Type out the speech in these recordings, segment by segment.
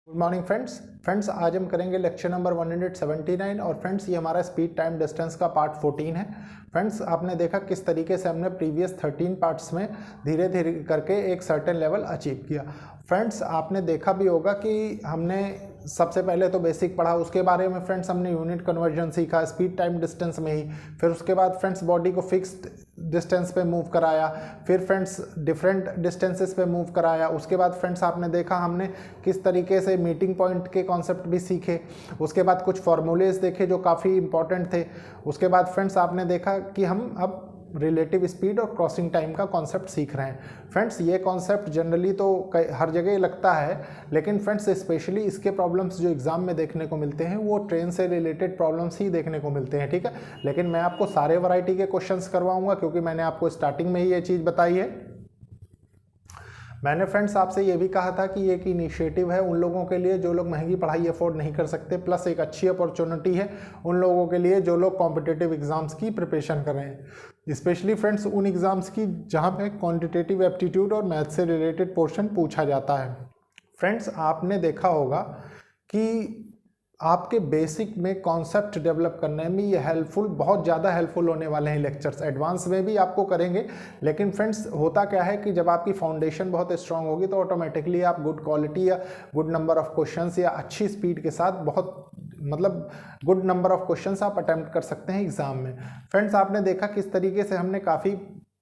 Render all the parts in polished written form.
Good morning friends आज हम करेंगे लेक्चर नंबर 179 और फ्रेंड्स ये हमारा स्पीड टाइम डिस्टेंस का पार्ट 14 है। फ्रेंड्स आपने देखा किस तरीके से हमने प्रीवियस 13 पार्ट्स में धीरे धीरे करके एक सर्टेन लेवल अचीव किया। फ्रेंड्स आपने देखा भी होगा कि हमने सबसे पहले तो बेसिक पढ़ा, उसके बारे में फ्रेंड्स हमने यूनिट कन्वर्जन सीखा स्पीड टाइम डिस्टेंस में ही। फिर उसके बाद फ्रेंड्स बॉडी को फिक्स्ड डिस्टेंस पे मूव कराया, फिर फ्रेंड्स डिफरेंट डिस्टेंसेस पे मूव कराया। उसके बाद फ्रेंड्स आपने देखा हमने किस तरीके से मीटिंग पॉइंट के कॉन्सेप्ट भी सीखे। उसके बाद कुछ फॉर्मूलेज देखे जो काफ़ी इंपॉर्टेंट थे। उसके बाद फ्रेंड्स आपने देखा कि हम अब रिलेटिव स्पीड और क्रॉसिंग टाइम का कॉन्सेप्ट सीख रहे हैं। फ्रेंड्स ये कॉन्सेप्ट जनरली तो हर जगह लगता है, लेकिन फ्रेंड्स स्पेशली इसके प्रॉब्लम्स जो एग्जाम में देखने को मिलते हैं वो ट्रेन से रिलेटेड प्रॉब्लम्स ही देखने को मिलते हैं, ठीक है। लेकिन मैं आपको सारे वैरायटी के क्वेश्चंस करवाऊंगा क्योंकि मैंने आपको स्टार्टिंग में ही ये चीज़ बताई है। मैंने फ्रेंड्स आपसे ये भी कहा था कि एक इनिशिएटिव है उन लोगों के लिए जो लोग महंगी पढ़ाई अफोर्ड नहीं कर सकते, प्लस एक अच्छी अपॉर्चुनिटी है उन लोगों के लिए जो लोग कॉम्पिटिटिव एग्जाम्स की प्रिपरेशन कर रहे हैं, स्पेशली फ्रेंड्स उन एग्जाम्स की जहां पे क्वांटिटेटिव एप्टीट्यूड और मैथ से रिलेटेड पोर्शन पूछा जाता है। फ्रेंड्स आपने देखा होगा कि आपके बेसिक में कॉन्सेप्ट डेवलप करने में ये हेल्पफुल, बहुत ज़्यादा हेल्पफुल होने वाले हैं लेक्चर्स। एडवांस में भी आपको करेंगे, लेकिन फ्रेंड्स होता क्या है कि जब आपकी फाउंडेशन बहुत स्ट्रांग होगी तो ऑटोमेटिकली आप गुड क्वालिटी या गुड नंबर ऑफ क्वेश्चंस या अच्छी स्पीड के साथ बहुत गुड नंबर ऑफ क्वेश्चंस आप अटेम्प्ट कर सकते हैं एग्जाम में। फ्रेंड्स आपने देखा किस तरीके से हमने काफ़ी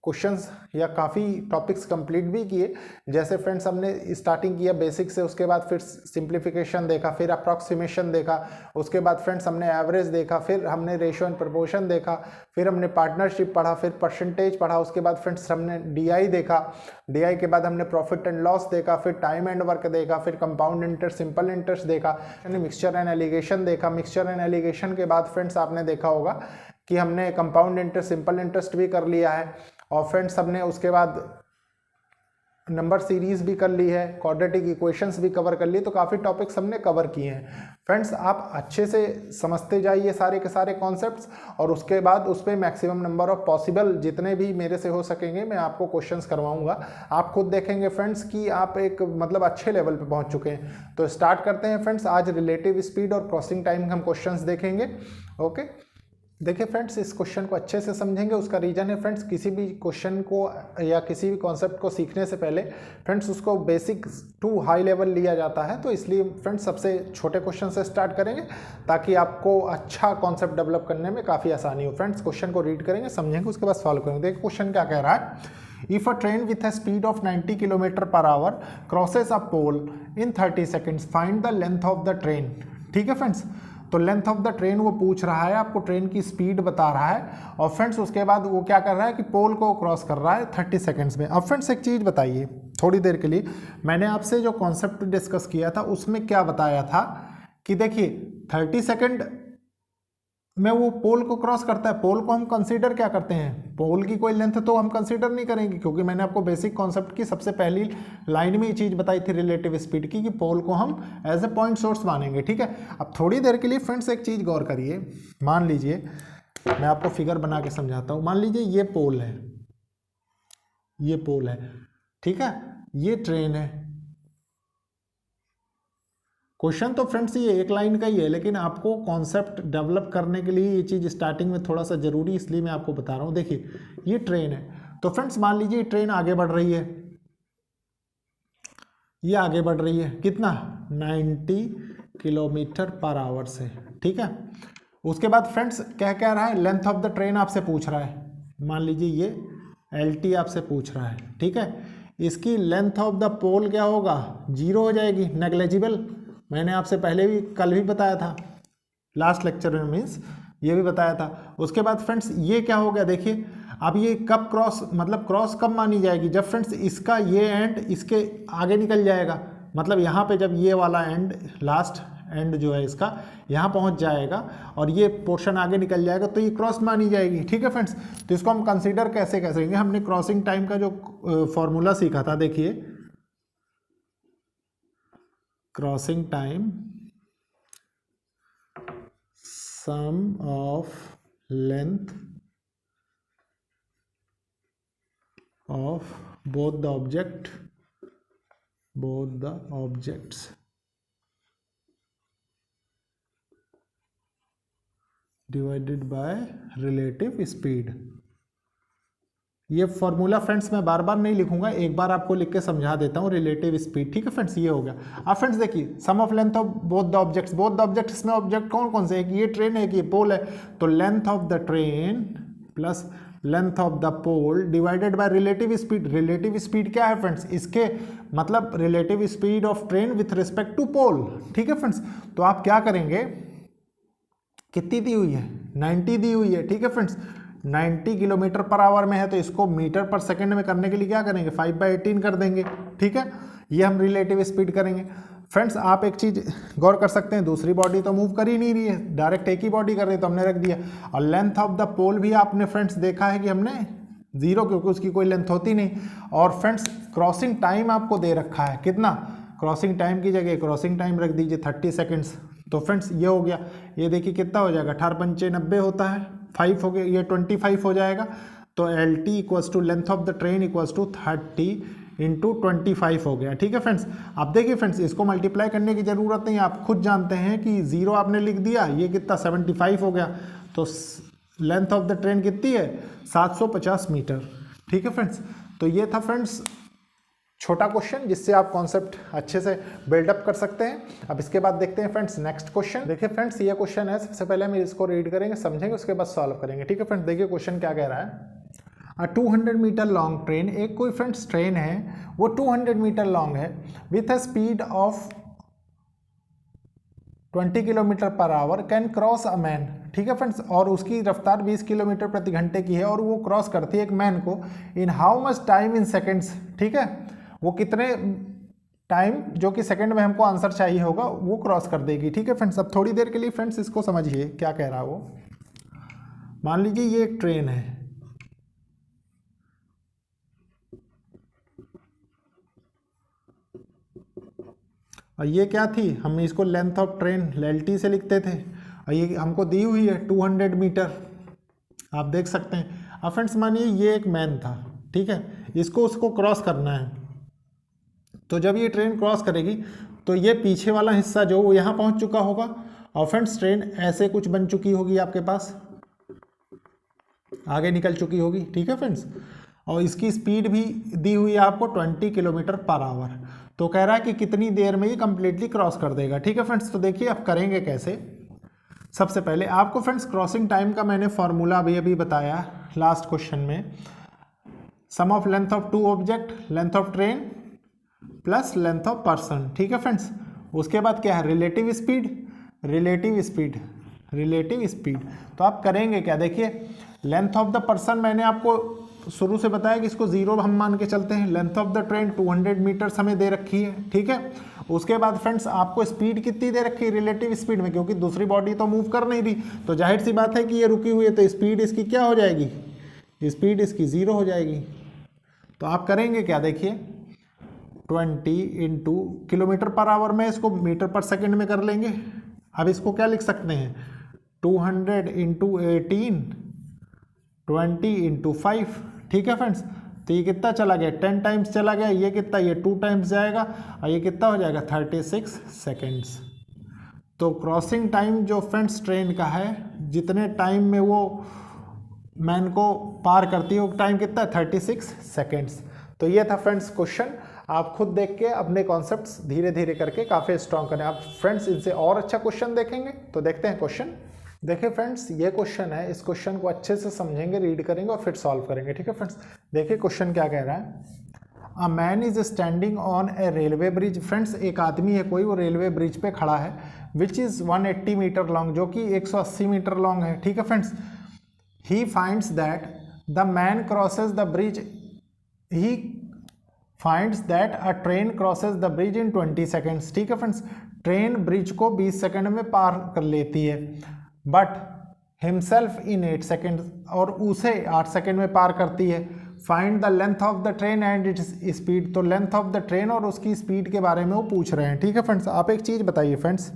क्वेश्चंस या काफ़ी टॉपिक्स कंप्लीट भी किए। जैसे फ्रेंड्स हमने स्टार्टिंग किया बेसिक से, उसके बाद फिर सिंप्लीफिकेशन देखा, फिर अप्रॉक्सीमेशन देखा, उसके बाद फ्रेंड्स हमने एवरेज देखा, फिर हमने रेशियो एंड प्रोपोर्शन देखा, फिर हमने पार्टनरशिप पढ़ा, फिर परसेंटेज पढ़ा, उसके बाद फ्रेंड्स हमने डीआई देखा, डीआई के बाद हमने प्रॉफिट एंड लॉस देखा, फिर टाइम एंड वर्क देखा, फिर कंपाउंड इंटरेस्ट, सिंपल इंटरेस्ट देखा, मिक्सचर एंड एलिगेशन देखा। मिक्सचर एंड एलिगेशन के बाद फ्रेंड्स आपने देखा होगा कि हमने कंपाउंड इंटरेस्ट, सिंपल इंटरेस्ट भी कर लिया है, और फ्रेंड्स हमने उसके बाद नंबर सीरीज भी कर ली है, क्वाड्रेटिक इक्वेशंस भी कवर कर लिए। तो काफ़ी टॉपिक्स हमने कवर किए हैं। फ्रेंड्स आप अच्छे से समझते जाइए सारे के सारे कॉन्सेप्ट्स, और उसके बाद उस पर मैक्सिमम नंबर ऑफ पॉसिबल जितने भी मेरे से हो सकेंगे मैं आपको क्वेश्चंस करवाऊंगा। आप खुद देखेंगे फ्रेंड्स कि आप एक अच्छे लेवल पे पहुंच चुके हैं। तो स्टार्ट करते हैं फ्रेंड्स। आज रिलेटिव स्पीड और क्रॉसिंग टाइम हम क्वेश्चंस देखेंगे। ओके, देखिए फ्रेंड्स इस क्वेश्चन को अच्छे से समझेंगे। उसका रीजन है फ्रेंड्स, किसी भी क्वेश्चन को या किसी भी कॉन्सेप्ट को सीखने से पहले फ्रेंड्स उसको बेसिक टू हाई लेवल लिया जाता है। तो इसलिए फ्रेंड्स सबसे छोटे क्वेश्चन से स्टार्ट करेंगे ताकि आपको अच्छा कॉन्सेप्ट डेवलप करने में काफ़ी आसानी हो। फ्रेंड्स क्वेश्चन को रीड करेंगे, समझेंगे, उसके बाद सॉल्व करेंगे। देखिए क्वेश्चन क्या कह रहा है। If a train with a speed of 90 kilometre per hour crosses a pole in 30 seconds, find the length of the train. ठीक है फ्रेंड्स, तो लेंथ ऑफ द ट्रेन वो पूछ रहा है, आपको ट्रेन की स्पीड बता रहा है, और फ्रेंड्स उसके बाद वो क्या कर रहा है कि पोल को क्रॉस कर रहा है 30 सेकेंड्स में। अब फ्रेंड्स एक चीज़ बताइए, थोड़ी देर के लिए मैंने आपसे जो कॉन्सेप्ट डिस्कस किया था उसमें क्या बताया था कि देखिए 30 सेकेंड में वो पोल को क्रॉस करता है। पोल को हम कंसीडर क्या करते हैं, पोल की कोई लेंथ तो हम कंसीडर नहीं करेंगे, क्योंकि मैंने आपको बेसिक कॉन्सेप्ट की सबसे पहली लाइन में ये चीज़ बताई थी रिलेटिव स्पीड की, कि पोल को हम एज ए पॉइंट सोर्स मानेंगे। ठीक है, अब थोड़ी देर के लिए फ्रेंड्स एक चीज़ गौर करिए। मान लीजिए मैं आपको फिगर बना के समझाता हूँ। मान लीजिए ये पोल है, ये पोल है, ठीक है, ये ट्रेन है। क्वेश्चन तो फ्रेंड्स ये एक लाइन का ही है, लेकिन आपको कॉन्सेप्ट डेवलप करने के लिए ये चीज़ स्टार्टिंग में थोड़ा सा जरूरी, इसलिए मैं आपको बता रहा हूँ। देखिए ये ट्रेन है, तो फ्रेंड्स मान लीजिए ट्रेन आगे बढ़ रही है, ये आगे बढ़ रही है कितना, 90 किलोमीटर पर आवर से। ठीक है, उसके बाद फ्रेंड्स क्या कह रहा है, लेंथ ऑफ द ट्रेन आपसे पूछ रहा है। मान लीजिए ये LT आपसे पूछ रहा है, ठीक है। इसकी लेंथ ऑफ द पोल क्या होगा, 0 हो जाएगी, नेग्लेजिबल। मैंने आपसे पहले भी कल भी बताया था, लास्ट लेक्चर में मीन्स ये भी बताया था। उसके बाद फ्रेंड्स ये क्या हो गया, देखिए अब ये कब क्रॉस, क्रॉस कब मानी जाएगी, जब फ्रेंड्स इसका ये एंड इसके आगे निकल जाएगा। यहाँ पे जब ये वाला एंड, लास्ट एंड जो है इसका यहाँ पहुँच जाएगा और ये पोर्शन आगे निकल जाएगा, तो ये क्रॉस मानी जाएगी। ठीक है फ्रेंड्स, तो इसको हम कंसीडर कैसे कर सकेंगे, हमने क्रॉसिंग टाइम का जो फॉर्मूला सीखा था, देखिए crossing time sum of length of both the objects divided by relative speed. ये फॉर्मूला फ्रेंड्स मैं बार बार नहीं लिखूंगा, एक बार आपको लिख के समझा देता हूँ। रिलेटिव स्पीड, ठीक है फ्रेंड्स, ये हो गया। अब फ्रेंड्स देखिए, sum of length of both the objects, both the objects में ऑब्जेक्ट कौन कौन से, एक ये ट्रेन है, एक ये पोल है, तो length of the train plus length of the pole divided by relative speed. Relative speed क्या है फ्रेंड्स, इसके मतलब relative speed of train with respect to pole, ठीक है फ्रेंड्स। तो आप क्या करेंगे, कितनी दी हुई है, 90 दी हुई है, ठीक है फ्रेंड्स, 90 किलोमीटर पर आवर में है, तो इसको मीटर पर सेकंड में करने के लिए क्या करेंगे, 5/18 कर देंगे, ठीक है। ये हम रिलेटिव स्पीड करेंगे। फ्रेंड्स आप एक चीज़ गौर कर सकते हैं, दूसरी बॉडी तो मूव कर ही नहीं रही है, डायरेक्ट एक ही बॉडी कर रही है, तो हमने रख दिया। और लेंथ ऑफ द पोल भी आपने फ्रेंड्स देखा है कि हमने 0, क्योंकि उसकी कोई लेंथ होती नहीं। और फ्रेंड्स क्रॉसिंग टाइम आपको दे रखा है, कितना, क्रॉसिंग टाइम की जगह क्रॉसिंग टाइम रख दीजिए 30 सेकेंड्स। तो फ्रेंड्स ये हो गया, ये देखिए कितना हो जाएगा, 18×5 = 90 होता है, 5 हो गया, ये 25 हो जाएगा। तो LT equals to length of the train equals to 30 × 25 हो गया, ठीक है फ्रेंड्स। अब देखिए फ्रेंड्स, इसको मल्टीप्लाई करने की जरूरत नहीं, आप खुद जानते हैं कि 0 आपने लिख दिया, ये कितना 75 हो गया। तो लेंथ ऑफ द ट्रेन कितनी है, 750 मीटर, ठीक है फ्रेंड्स। तो ये था फ्रेंड्स छोटा क्वेश्चन, जिससे आप कॉन्सेप्ट अच्छे से बिल्डअप कर सकते हैं। अब इसके बाद देखते हैं फ्रेंड्स नेक्स्ट क्वेश्चन। देखिए फ्रेंड्स, ये क्वेश्चन है, सबसे पहले हम इसको रीड करेंगे, समझेंगे, उसके बाद सॉल्व करेंगे, ठीक है फ्रेंड्स। देखिए क्वेश्चन क्या कह रहा है, 200 मीटर लॉन्ग ट्रेन, एक कोई फ्रेंड्स ट्रेन है, वो 200 मीटर लॉन्ग है with a speed of 20 kilometre per our, can cross a man, ठीक है फ्रेंड्स, और उसकी रफ्तार 20 किलोमीटर प्रति घंटे की है, और वो क्रॉस करती है एक मैन को इन how much time in seconds, ठीक है, वो कितने टाइम, जो कि सेकंड में हमको आंसर चाहिए होगा, वो क्रॉस कर देगी, ठीक है फ्रेंड्स। अब थोड़ी देर के लिए फ्रेंड्स इसको समझिए क्या कह रहा है वो। मान लीजिए ये एक ट्रेन है, और ये क्या थी, हम इसको लेंथ ऑफ ट्रेन LT से लिखते थे, और ये हमको दी हुई है 200 मीटर, आप देख सकते हैं। अब फ्रेंड्स मानिए ये एक मैन था, ठीक है, इसको उसको क्रॉस करना है। तो जब ये ट्रेन क्रॉस करेगी तो ये पीछे वाला हिस्सा जो वो यहाँ पहुँच चुका होगा, और फ्रेंड्स ट्रेन ऐसे कुछ बन चुकी होगी आपके पास, आगे निकल चुकी होगी, ठीक है फ्रेंड्स। और इसकी स्पीड भी दी हुई है आपको 20 किलोमीटर पर आवर। तो कह रहा है कि कितनी देर में ये कंप्लीटली क्रॉस कर देगा, ठीक है फ्रेंड्स। तो देखिए आप करेंगे कैसे। सबसे पहले आपको फ्रेंड्स क्रॉसिंग टाइम का मैंने फॉर्मूला अभी बताया लास्ट क्वेश्चन में, sum of length of two object, length of train plus length of person, ठीक है फ्रेंड्स। उसके बाद क्या है, relative speed, relative speed, relative speed. तो आप करेंगे क्या, देखिए लेंथ ऑफ द पर्सन मैंने आपको शुरू से बताया कि इसको 0 हम मान के चलते हैं। Length of the train 200 metres हमें दे रखी है, ठीक है। उसके बाद फ्रेंड्स आपको स्पीड कितनी दे रखी है रिलेटिव स्पीड में, क्योंकि दूसरी बॉडी तो मूव कर नहीं रही, तो जाहिर सी बात है कि ये रुकी हुई है, तो स्पीड इसकी क्या हो जाएगी, स्पीड इसकी 0 हो जाएगी। तो आप करेंगे क्या, देखिए 20 × किलोमीटर पर आवर में, इसको मीटर पर सेकंड में कर लेंगे। अब इसको क्या लिख सकते हैं, 200 × 18, 20 × 5, ठीक है फ्रेंड्स। तो ये कितना चला गया, 10 टाइम्स चला गया, ये कितना, ये 2 टाइम्स जाएगा, और ये कितना हो जाएगा 36 सेकेंड्स। तो क्रॉसिंग टाइम जो फ्रेंड्स ट्रेन का है, जितने टाइम में वो मैन को पार करती है, वो टाइम कितना है 36 सेकेंड्स। तो ये था फ्रेंड्स क्वेश्चन। आप खुद देख के अपने कॉन्सेप्ट्स धीरे धीरे करके काफ़ी स्ट्रॉन्ग करें। आप फ्रेंड्स इनसे और अच्छा क्वेश्चन देखेंगे, तो देखते हैं क्वेश्चन। देखिए फ्रेंड्स ये क्वेश्चन है, इस क्वेश्चन को अच्छे से समझेंगे, रीड करेंगे और फिर सॉल्व करेंगे, ठीक है फ्रेंड्स। देखिए क्वेश्चन क्या कह रहा है, a man is standing on A railway bridge. Friends एक आदमी है कोई, वो रेलवे ब्रिज पे खड़ा है, विच इज़ 180 मीटर लॉन्ग, जो कि 180 मीटर लॉन्ग है, ठीक है friends. He finds that the man crosses the bridge, he finds that a train crosses the bridge in 20 seconds, ठीक है फ्रेंड्स। ट्रेन ब्रिज को 20 सेकेंड में पार कर लेती है, बट हिमसेल्फ इन 8 सेकेंड, और उसे 8 सेकेंड में पार करती है। Find the length of the train and its speed. तो लेंथ ऑफ द ट्रेन और उसकी स्पीड के बारे में वो पूछ रहे हैं, ठीक है फ्रेंड्स। आप एक चीज़ बताइए फ्रेंड्स,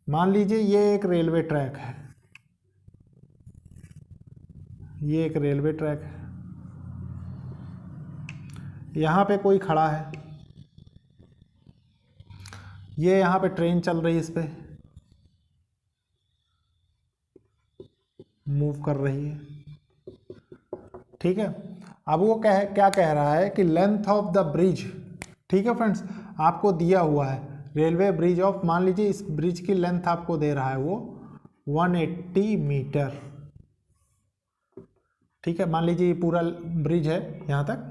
मान लीजिए ये एक रेलवे ट्रैक है, ये एक रेलवे ट्रैक है, यहाँ पे कोई खड़ा है, ये यहाँ पे ट्रेन चल रही है इस पे, मूव कर रही है, ठीक है। अब वो क्या कह रहा है कि लेंथ ऑफ द ब्रिज, ठीक है फ्रेंड्स, आपको दिया हुआ है रेलवे ब्रिज ऑफ, मान लीजिए इस ब्रिज की लेंथ आपको दे रहा है वो 180 मीटर, ठीक है। मान लीजिए ये पूरा ब्रिज है यहाँ तक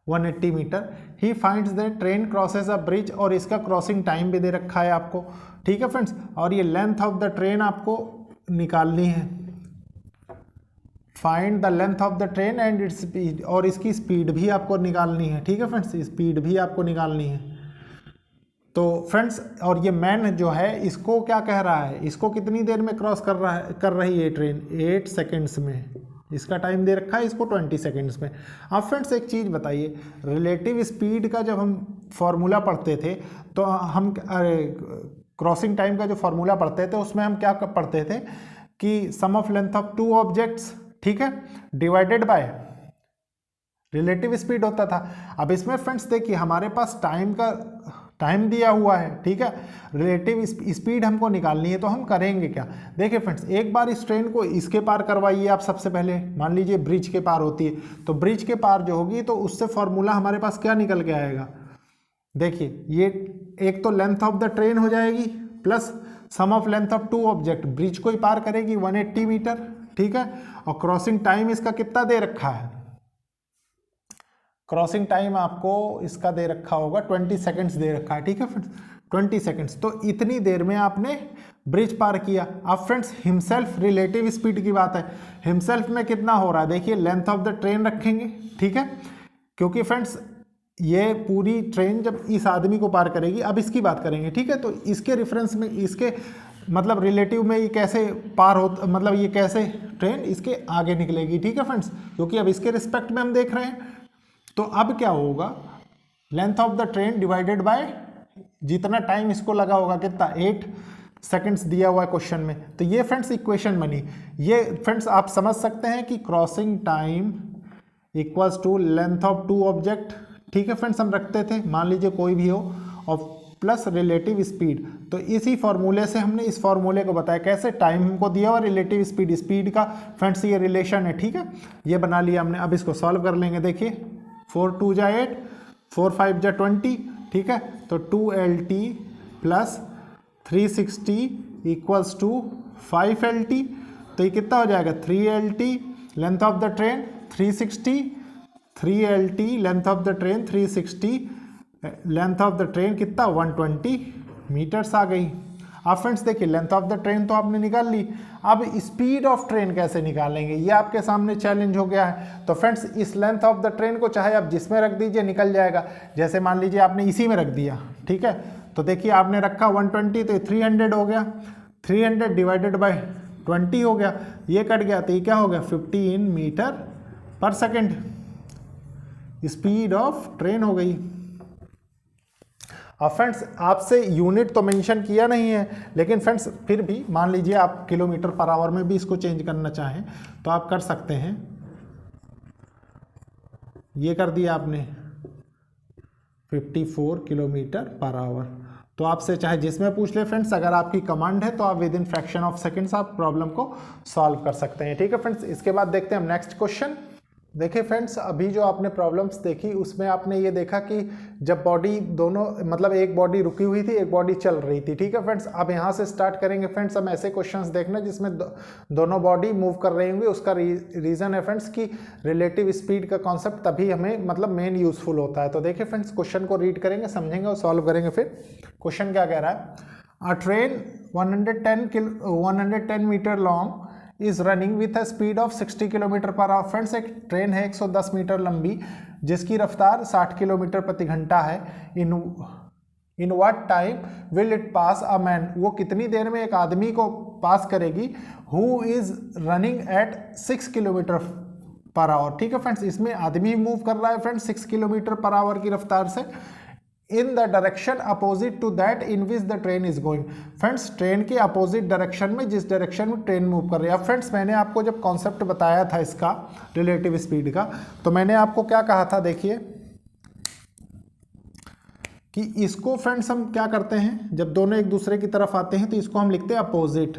180 metre. He finds the train crosses a bridge, और इसका क्रॉसिंग टाइम भी दे रखा है आपको, ठीक है फ्रेंड्स। और ये लेंथ ऑफ द ट्रेन आपको निकालनी है, find the length of the train and its speed, और इसकी स्पीड भी आपको निकालनी है, ठीक है फ्रेंड्स, स्पीड भी आपको निकालनी है। तो फ्रेंड्स, और ये मैन जो है इसको क्या कह रहा है, इसको कितनी देर में क्रॉस कर रही है ट्रेन, 8 सेकेंड्स में, इसका टाइम दे रखा है इसको 20 सेकेंड्स में। अब फ्रेंड्स एक चीज़ बताइए, रिलेटिव स्पीड का जब हम फॉर्मूला पढ़ते थे तो हम क्रॉसिंग टाइम का जो फॉर्मूला पढ़ते थे उसमें हम क्या पढ़ते थे कि sum of length of two objects, ठीक है, डिवाइडेड बाय रिलेटिव स्पीड होता था। अब इसमें फ्रेंड्स देखिए हमारे पास टाइम दिया हुआ है, ठीक है, रिलेटिव स्पीड हमको निकालनी है, तो हम करेंगे क्या, देखिए फ्रेंड्स, एक बार इस ट्रेन को इसके पार करवाइए आप सबसे पहले, मान लीजिए ब्रिज के पार होती है, तो ब्रिज के पार जो होगी तो उससे फॉर्मूला हमारे पास क्या निकल के आएगा, देखिए ये एक तो लेंथ ऑफ द ट्रेन हो जाएगी plus sum of length of two object, bridge को ही पार करेगी 180 मीटर, ठीक है, और क्रॉसिंग टाइम इसका कितना दे रखा है, क्रॉसिंग टाइम आपको इसका दे रखा होगा 20 सेकेंड्स दे रखा है, ठीक है फ्रेंड्स, 20 सेकेंड्स, तो इतनी देर में आपने ब्रिज पार किया। अब फ्रेंड्स हिमसेल्फ रिलेटिव स्पीड की बात है, हिमसेल्फ में कितना हो रहा है, देखिए लेंथ ऑफ द ट्रेन रखेंगे, ठीक है, क्योंकि फ्रेंड्स ये पूरी ट्रेन जब इस आदमी को पार करेगी, अब इसकी बात करेंगे, ठीक है, तो इसके रेफरेंस में, इसके मतलब रिलेटिव में ये कैसे पार हो, मतलब ये कैसे ट्रेन इसके आगे निकलेगी, ठीक है फ्रेंड्स, क्योंकि अब इसके रिस्पेक्ट में हम देख रहे हैं। तो अब क्या होगा, length of the train divided by जितना टाइम इसको लगा होगा, कितना 8 सेकंड्स दिया हुआ है क्वेश्चन में, तो ये फ्रेंड्स इक्वेशन बनी। ये फ्रेंड्स आप समझ सकते हैं कि crossing time equals to length of two object, ठीक है फ्रेंड्स, हम रखते थे, मान लीजिए कोई भी हो, और प्लस रिलेटिव स्पीड। तो इसी फॉर्मूले से हमने इस फॉर्मूले को बताया कैसे, टाइम हमको दिया हुआ, रिलेटिव स्पीड का फ्रेंड्स ये रिलेशन है, ठीक है, ये बना लिया हमने। अब इसको सॉल्व कर लेंगे, देखिए 4 2 जा 8, 4 5 जा 20, ठीक है, तो 2LT plus 360 equals to 5LT, तो ये कितना हो जाएगा 3LT length of the train 360, 3LT length of the train 360, length of the train कितना 120 मीटर्स आ गई। अब फ्रेंड्स देखिए लेंथ ऑफ द ट्रेन तो आपने निकाल ली, अब स्पीड ऑफ ट्रेन कैसे निकालेंगे, ये आपके सामने चैलेंज हो गया है। तो फ्रेंड्स इस लेंथ ऑफ द ट्रेन को चाहे आप जिसमें रख दीजिए निकल जाएगा, जैसे मान लीजिए आपने इसी में रख दिया, ठीक है, तो देखिए आपने रखा 120, तो 300 हो गया, 300 डिवाइडेड बाय 20 हो गया, ये कट गया, तो ये क्या हो गया 15 मीटर पर सेकेंड स्पीड ऑफ ट्रेन हो गई। अब फ्रेंड्स आपसे यूनिट तो मेंशन किया नहीं है, लेकिन फ्रेंड्स फिर भी मान लीजिए आप किलोमीटर पर आवर में भी इसको चेंज करना चाहें तो आप कर सकते हैं। ये कर दिया आपने 54 किलोमीटर पर आवर। तो आपसे चाहे जिसमें पूछ ले फ्रेंड्स, अगर आपकी कमांड है तो आप with in fraction of seconds आप प्रॉब्लम को सॉल्व कर सकते हैं, ठीक है फ्रेंड्स। इसके बाद देखते हैं हम नेक्स्ट क्वेश्चन। देखिए फ्रेंड्स अभी जो आपने प्रॉब्लम्स देखी उसमें आपने ये देखा कि जब बॉडी दोनों मतलब एक बॉडी रुकी हुई थी, एक बॉडी चल रही थी, ठीक है फ्रेंड्स। अब यहाँ से स्टार्ट करेंगे फ्रेंड्स हम ऐसे क्वेश्चंस देखना जिसमें दोनों बॉडी मूव कर रही होंगी। उसका रीज़न है फ्रेंड्स कि रिलेटिव स्पीड का कॉन्सेप्ट तभी हमें मतलब मेन यूजफुल होता है। तो देखिए फ्रेंड्स क्वेश्चन को रीड करेंगे, समझेंगे और सॉल्व करेंगे। फिर क्वेश्चन क्या कह रहा है, a train 110 metre long is running with a speed of 60 kilometre per hour. Friends एक ट्रेन है 110 मीटर लंबी जिसकी रफ्तार 60 किलोमीटर प्रति घंटा है। In what time will it pass a man, वो कितनी देर में एक आदमी को पास करेगी who is running at 6 kilometre per our. ठीक है फ्रेंड्स, इसमें आदमी मूव कर रहा है फ्रेंड्स 6 किलोमीटर पर आवर की रफ्तार से in the direction opposite to that in which the train is going. Friends train के अपोजिट डायरेक्शन में, जिस डायरेक्शन में ट्रेन मूव कर रही है। अब फ्रेंड्स मैंने आपको जब कॉन्सेप्ट बताया था इसका रिलेटिव स्पीड का, तो मैंने आपको क्या कहा था, देखिए कि इसको फ्रेंड्स हम क्या करते हैं, जब दोनों एक दूसरे की तरफ आते हैं तो इसको हम लिखते हैं अपोजिट।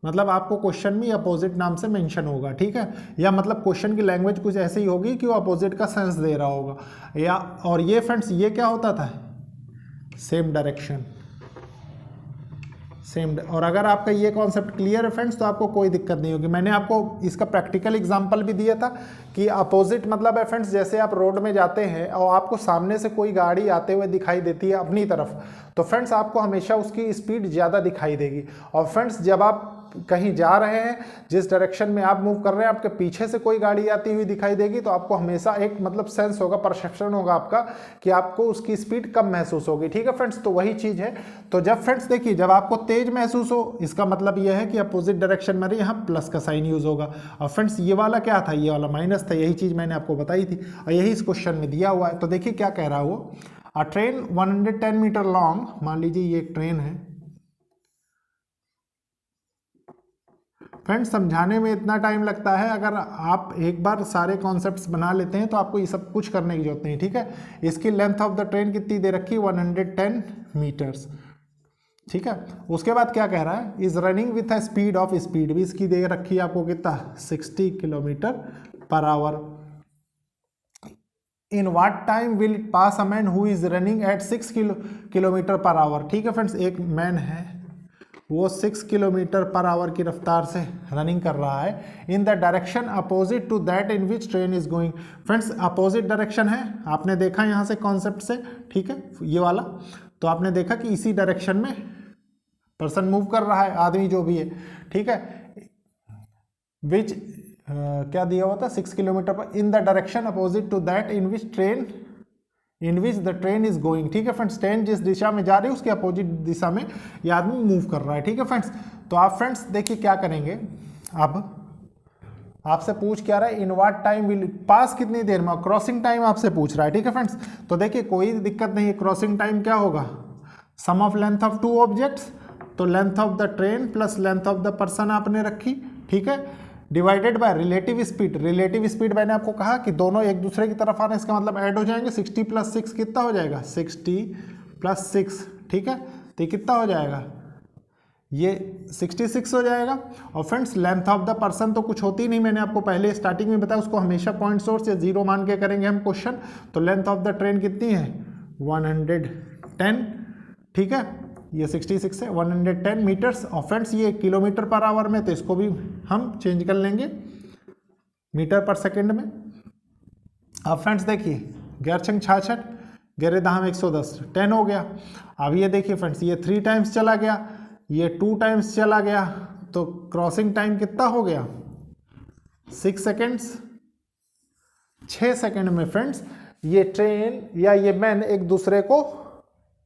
मतलब आपको क्वेश्चन में अपोजिट नाम से मेंशन होगा, ठीक है, या मतलब क्वेश्चन की लैंग्वेज कुछ ऐसे ही होगी कि वो अपोजिट का सेंस दे रहा होगा, या और ये फ्रेंड्स ये क्या होता था, सेम डायरेक्शन, सेम। और अगर आपका ये कॉन्सेप्ट क्लियर है फ्रेंड्स तो आपको कोई दिक्कत नहीं होगी। मैंने आपको इसका प्रैक्टिकल एग्जांपल भी दिया था कि अपोजिट मतलब है फ्रेंड्स, जैसे आप रोड में जाते हैं और आपको सामने से कोई गाड़ी आते हुए दिखाई देती है अपनी तरफ, तो फ्रेंड्स आपको हमेशा उसकी स्पीड ज़्यादा दिखाई देगी। और फ्रेंड्स जब आप कहीं जा रहे हैं, जिस डायरेक्शन में आप मूव कर रहे हैं, आपके पीछे से कोई गाड़ी आती हुई दिखाई देगी तो आपको हमेशा एक मतलब सेंस होगा, परसेप्शन होगा आपका कि आपको उसकी स्पीड कम महसूस होगी, ठीक है फ्रेंड्स। तो वही चीज़ है। तो जब फ्रेंड्स देखिए, जब आपको तेज महसूस हो, इसका मतलब यह है कि अपोजिट डायरेक्शन में यहाँ प्लस का साइन यूज होगा। और फ्रेंड्स ये वाला क्या था, ये वाला माइनस था, यही चीज़ मैंने आपको बताई थी और यही इस क्वेश्चन में दिया हुआ है। तो देखिए क्या कह रहा है वो, अ ट्रेन 110 मीटर लॉन्ग, मान लीजिए ये एक ट्रेन है फ्रेंड्स। समझाने में इतना टाइम लगता है, अगर आप एक बार सारे कॉन्सेप्ट्स बना लेते हैं तो आपको ये सब कुछ करने की जरूरत नहीं, ठीक है। इसकी लेंथ ऑफ द ट्रेन कितनी दे रखी, 110 मीटर्स, ठीक है। उसके बाद क्या कह रहा है, is running with a speed of, speed भी इसकी दे रखी है आपको कितना, 60 kilometre per our. In what time will it pass a man who is running at 6 kilometre per our, ठीक है फ्रेंड्स। एक मैन है वो 6 किलोमीटर पर आवर की रफ्तार से रनिंग कर रहा है, in the direction opposite to that in which train is going. Friends opposite direction है, आपने देखा यहाँ से कॉन्सेप्ट से, ठीक है, ये वाला। तो आपने देखा कि इसी डायरेक्शन में पर्सन मूव कर रहा है, आदमी जो भी है, ठीक है। विच क्या दिया हुआ था, 6 किलोमीटर पर, in the direction opposite to that in which the train is going, ठीक है फ्रेंड्स। ट्रेन जिस दिशा में जा रही है उसके अपोजिट दिशा में ये आदमी मूव कर रहा है, ठीक है फ्रेंड्स। तो आप फ्रेंड्स देखिए क्या करेंगे, अब आपसे पूछ क्या रहा है, in what time will pass, कितनी देर में, क्रॉसिंग टाइम आपसे पूछ रहा है, ठीक है फ्रेंड्स। तो देखिए कोई दिक्कत नहीं है, क्रॉसिंग टाइम क्या होगा, sum of length of two objects, तो length of the train plus length of the person आपने रखी, ठीक है, divided by relative speed. Relative speed मैंने आपको कहा कि दोनों एक दूसरे की तरफ आने, इसका मतलब ऐड हो जाएंगे, 60 + 6 कितना हो जाएगा, 60 + 6, ठीक है। तो कितना हो जाएगा, ये 66 हो जाएगा। और friends length of the person तो कुछ होती नहीं, मैंने आपको पहले स्टार्टिंग में बताया, उसको हमेशा पॉइंट सोर्स या जीरो मान के करेंगे हम क्वेश्चन। तो लेंथ ऑफ द ट्रेन कितनी है, 110, ठीक है, ये 66 है, 110 मीटर्स। और फ्रेंड्स ये किलोमीटर पर आवर में, तो इसको भी हम चेंज कर लेंगे मीटर पर सेकंड में। अब फ्रेंड्स देखिए, 11 66, 11 दहाम 110, 10 हो गया। अब ये देखिए फ्रेंड्स, ये 3 टाइम्स चला गया, ये 2 टाइम्स चला गया, तो क्रॉसिंग टाइम कितना हो गया, 6 सेकेंड्स, 6 सेकेंड में फ्रेंड्स ये ट्रेन या ये मैन एक दूसरे को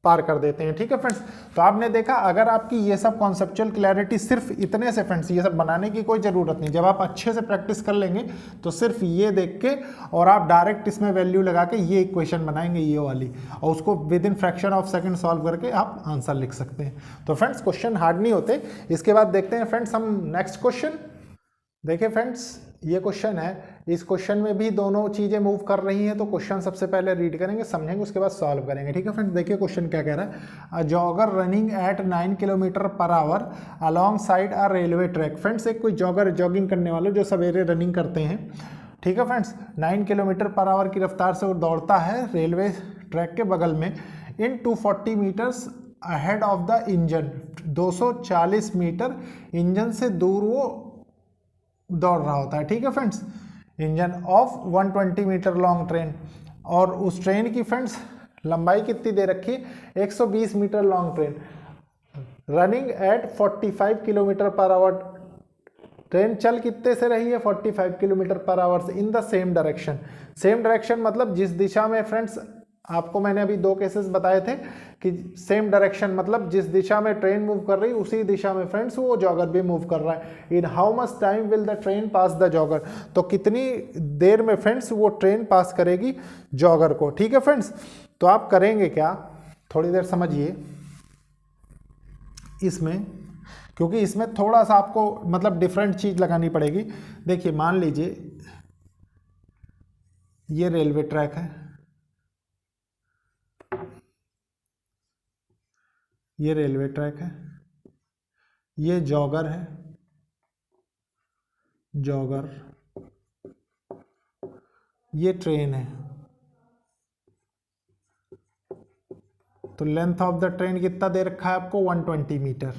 पार कर देते हैं, ठीक है फ्रेंड्स। तो आपने देखा, अगर आपकी ये सब कॉन्सेप्चुअल क्लैरिटी सिर्फ इतने से फ्रेंड्स, ये सब बनाने की कोई ज़रूरत नहीं, जब आप अच्छे से प्रैक्टिस कर लेंगे तो सिर्फ ये देख के और आप डायरेक्ट इसमें वैल्यू लगा के ये इक्वेशन बनाएंगे, ये वाली, और उसको with in fraction of second solve करके आप आंसर लिख सकते हैं। तो फ्रेंड्स क्वेश्चन हार्ड नहीं होते। इसके बाद देखते हैं फ्रेंड्स हम नेक्स्ट क्वेश्चन। देखिए फ्रेंड्स ये क्वेश्चन है, इस क्वेश्चन में भी दोनों चीज़ें मूव कर रही हैं। तो क्वेश्चन सबसे पहले रीड करेंगे, समझेंगे, उसके बाद सॉल्व करेंगे, ठीक है फ्रेंड्स। देखिए क्वेश्चन क्या कह रहा है, a jogger running at 9 kilometre per hour along side a railway track. Friends एक कोई जॉगर, जॉगिंग करने वाले जो सवेरे रनिंग करते हैं, ठीक है फ्रेंड्स, 9 किलोमीटर पर आवर की रफ्तार से वो दौड़ता है रेलवे ट्रैक के बगल में, in 240 metres ahead of the engine, 240 metre engine से दूर वो दौड़ रहा होता है, ठीक है friends, engine of 120 metre long train. और उस ट्रेन की फ्रेंड्स लंबाई कितनी दे रखी है, 120 metre long train, running at 45 kilometre per hour. Train चल कितने से रही है, 45 किलोमीटर पर आवर से, in the same direction. Same direction मतलब जिस दिशा में फ्रेंड्स, आपको मैंने अभी 2 केसेस बताए थे कि सेम डायरेक्शन मतलब जिस दिशा में ट्रेन मूव कर रही है उसी दिशा में फ्रेंड्स वो जॉगर भी मूव कर रहा है। इन how much time will the train pass the jogger, तो कितनी देर में फ्रेंड्स वो ट्रेन पास करेगी जॉगर को, ठीक है फ्रेंड्स। तो आप करेंगे क्या, थोड़ी देर समझिए इसमें, क्योंकि इसमें थोड़ा सा आपको मतलब डिफरेंट चीज़ लगानी पड़ेगी। देखिए मान लीजिए ये रेलवे ट्रैक है, ये रेलवे ट्रैक है, ये जॉगर है, जॉगर, ये ट्रेन है, तो लेंथ ऑफ द ट्रेन कितना दे रखा है आपको 120 metre,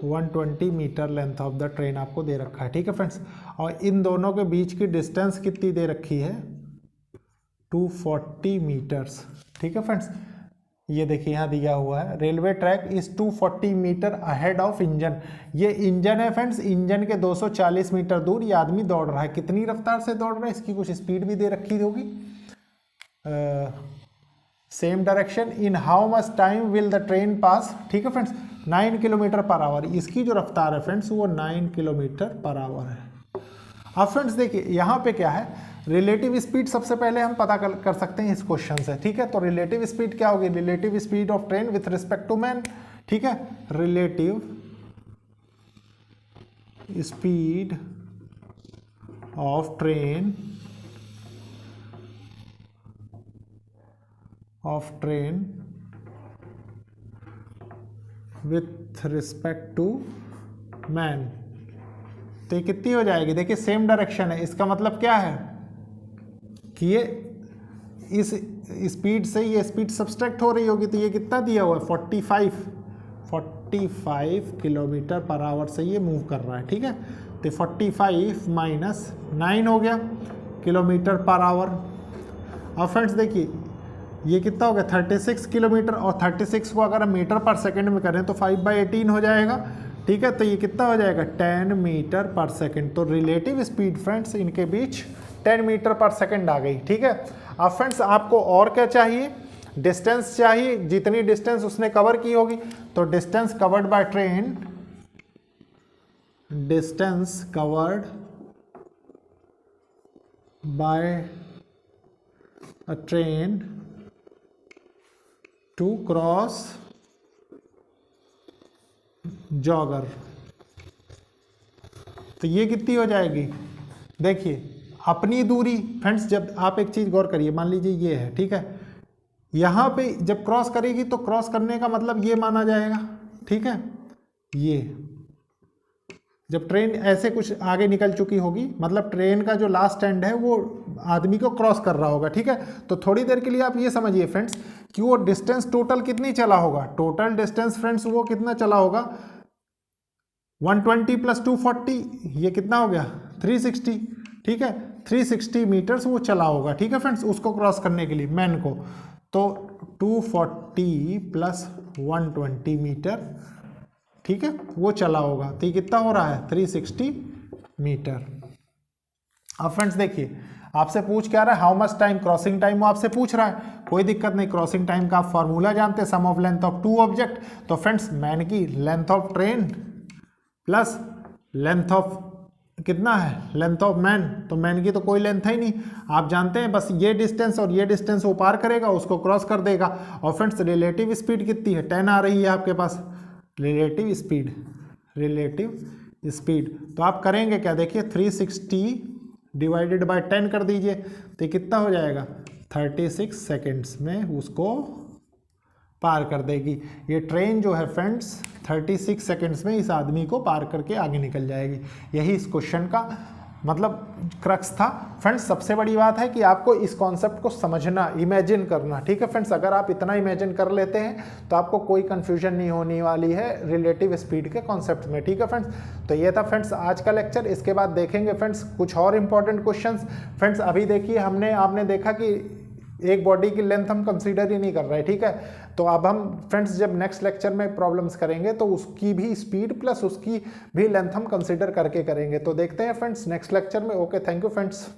120 metre length of the train आपको दे रखा है। ठीक है फ्रेंड्स, और इन दोनों के बीच की डिस्टेंस कितनी दे रखी है 240 मीटर्स। ठीक है फ्रेंड्स, ये देखिए यहाँ दिया हुआ है railway track is 240 metre ahead of engine. ये इंजन है फ्रेंड्स, इंजन के 240 मीटर दूर ये आदमी दौड़ रहा है। कितनी रफ्तार से दौड़ रहा है, इसकी कुछ स्पीड भी दे रखी होगी। Same direction, in how much time will the train pass. ठीक है फ्रेंड्स, 9 किलोमीटर पर आवर, इसकी जो रफ्तार है फ्रेंड्स वो 9 किलोमीटर पर आवर है। अब फ्रेंड्स देखिए यहाँ पे क्या है, रिलेटिव स्पीड सबसे पहले हम पता कर सकते हैं इस क्वेश्चन से। ठीक है, तो रिलेटिव स्पीड क्या होगी, relative speed of train with respect to man. ठीक है, relative speed of train with respect to man, तो ये कितनी हो जाएगी। देखिए सेम डायरेक्शन है, इसका मतलब क्या है कि ये इस स्पीड से ये स्पीड सब्सट्रैक्ट हो रही होगी, तो ये कितना दिया हुआ है 45 किलोमीटर पर आवर से ये मूव कर रहा है। ठीक है, तो 45 माइनस 9 हो गया किलोमीटर पर आवर। अब फ्रेंड्स देखिए ये कितना हो गया 36 किलोमीटर, और 36 को अगर हम मीटर पर सेकंड में करें तो 5/18 हो जाएगा। ठीक है, तो ये कितना हो जाएगा 10 मीटर पर सेकंड। तो रिलेटिव स्पीड फ्रेंड्स इनके बीच 10 मीटर पर सेकंड आ गई। ठीक है, अब फ्रेंड्स आपको और क्या चाहिए, डिस्टेंस चाहिए, जितनी डिस्टेंस उसने कवर की होगी। तो distance covered by train, distance covered by a train to cross jogger, तो ये कितनी हो जाएगी। देखिए अपनी दूरी फ्रेंड्स, जब आप एक चीज गौर करिए, मान लीजिए ये है, ठीक है, यहां पे जब क्रॉस करेगी तो क्रॉस करने का मतलब ये माना जाएगा। ठीक है, ये जब ट्रेन ऐसे कुछ आगे निकल चुकी होगी, मतलब ट्रेन का जो लास्ट एंड है वो आदमी को क्रॉस कर रहा होगा। ठीक है, तो थोड़ी देर के लिए आप ये समझिए फ्रेंड्स कि वो डिस्टेंस टोटल कितनी चला होगा, टोटल डिस्टेंस फ्रेंड्स वो कितना चला होगा 120 प्लस 240, ये कितना हो गया 360। ठीक है, 360 मीटर्स वो चला होगा। ठीक है फ्रेंड्स, उसको क्रॉस करने के लिए मैन को, तो 240 प्लस 120 मीटर, ठीक है, वो चला होगा। तो ये कितना हो रहा है 360 मीटर। अब फ्रेंड्स देखिए आपसे पूछ क्या रहा है, how much time, crossing time वो आपसे पूछ रहा है, कोई दिक्कत नहीं। क्रॉसिंग टाइम का आप फॉर्मूला जानते हैं, sum of length of two object. तो फ्रेंड्स मैन की length of train plus length of कितना है, लेंथ ऑफ मैन, तो मैन की तो कोई लेंथ है ही नहीं, आप जानते हैं बस ये डिस्टेंस और ये डिस्टेंस वो पार करेगा, उसको क्रॉस कर देगा। और फ्रेंड्स रिलेटिव स्पीड कितनी है 10 आ रही है आपके पास, रिलेटिव स्पीड। तो आप करेंगे क्या, देखिए 360 डिवाइडेड बाय 10 कर दीजिए, तो कितना हो जाएगा 36 सेकेंड्स में उसको पार कर देगी। ये ट्रेन जो है फ्रेंड्स 36 सेकेंड्स में इस आदमी को पार करके आगे निकल जाएगी। यही इस क्वेश्चन का मतलब क्रक्स था फ्रेंड्स। सबसे बड़ी बात है कि आपको इस कॉन्सेप्ट को समझना, इमेजिन करना। ठीक है फ्रेंड्स, अगर आप इतना इमेजिन कर लेते हैं तो आपको कोई कंफ्यूजन नहीं होने वाली है रिलेटिव स्पीड के कॉन्सेप्ट में। ठीक है फ्रेंड्स, तो ये था फ्रेंड्स आज का लेक्चर। इसके बाद देखेंगे फ्रेंड्स कुछ और इंपॉर्टेंट क्वेश्चंस। फ्रेंड्स अभी देखिए आपने देखा कि एक बॉडी की लेंथ हम कंसीडर ही नहीं कर रहे। ठीक है, तो अब हम फ्रेंड्स जब नेक्स्ट लेक्चर में प्रॉब्लम्स करेंगे तो उसकी भी स्पीड प्लस उसकी भी लेंथ हम कंसीडर करके करेंगे। तो देखते हैं फ्रेंड्स नेक्स्ट लेक्चर में। Okay, thank you friends.